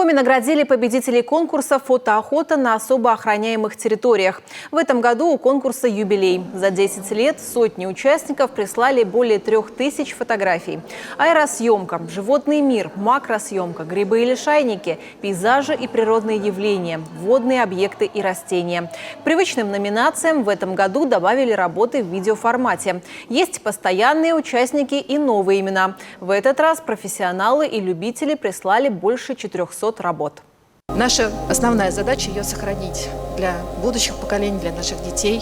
Коми наградили победителей конкурса «Фотоохота на особо охраняемых территориях». В этом году у конкурса юбилей. За 10 лет сотни участников прислали более 3000 фотографий. Аэросъемка, животный мир, макросъемка, грибы и лишайники, пейзажи и природные явления, водные объекты и растения. К привычным номинациям в этом году добавили работы в видеоформате. Есть постоянные участники и новые имена. В этот раз профессионалы и любители прислали больше 400 работ. Наша основная задача ее сохранить для будущих поколений, для наших детей.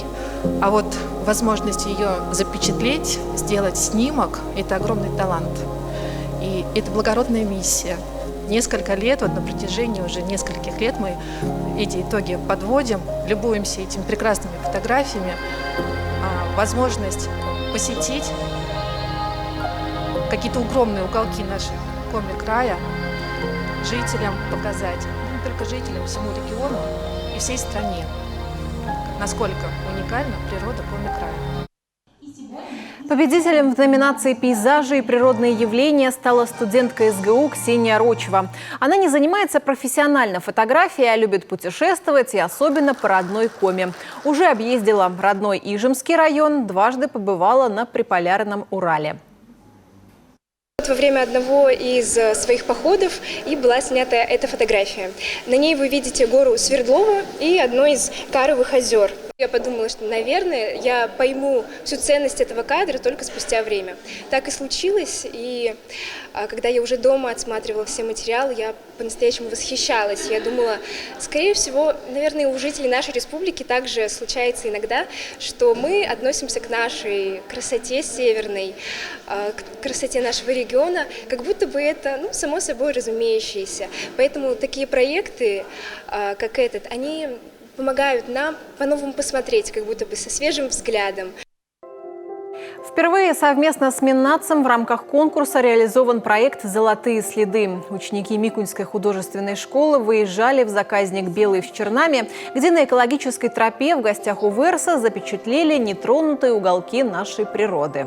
А вот возможность ее запечатлеть, сделать снимок – это огромный талант. И это благородная миссия. Несколько лет, вот на протяжении уже нескольких лет мы эти итоги подводим, любуемся этими прекрасными фотографиями. Возможность посетить какие-то укромные уголки нашего Коми-края, жителям показать, не только жителям, всему региону и всей стране, насколько уникальна природа Коми-края. Победителем в номинации «Пейзажи и природные явления» стала студентка СГУ Ксения Рочева. Она не занимается профессионально фотографией, а любит путешествовать и особенно по родной Коми. Уже объездила родной Ижемский район, дважды побывала на Приполярном Урале. Во время одного из своих походов и была снята эта фотография. На ней вы видите гору Свердлова и одно из каровых озер. Я подумала, что, наверное, я пойму всю ценность этого кадра только спустя время. Так и случилось, и когда я уже дома отсматривала все материалы, я по-настоящему восхищалась. Я думала, скорее всего, наверное, у жителей нашей республики также случается иногда, что мы относимся к нашей красоте северной, к красоте нашего региона, как будто бы это, само собой разумеющееся. Поэтому такие проекты, как этот, они помогают нам по-новому посмотреть, как будто бы со свежим взглядом. Впервые совместно с Миннацем в рамках конкурса реализован проект «Золотые следы». Ученики Микуньской художественной школы выезжали в заказник «Белый в Чернаме», где на экологической тропе в гостях у Верса запечатлели нетронутые уголки нашей природы.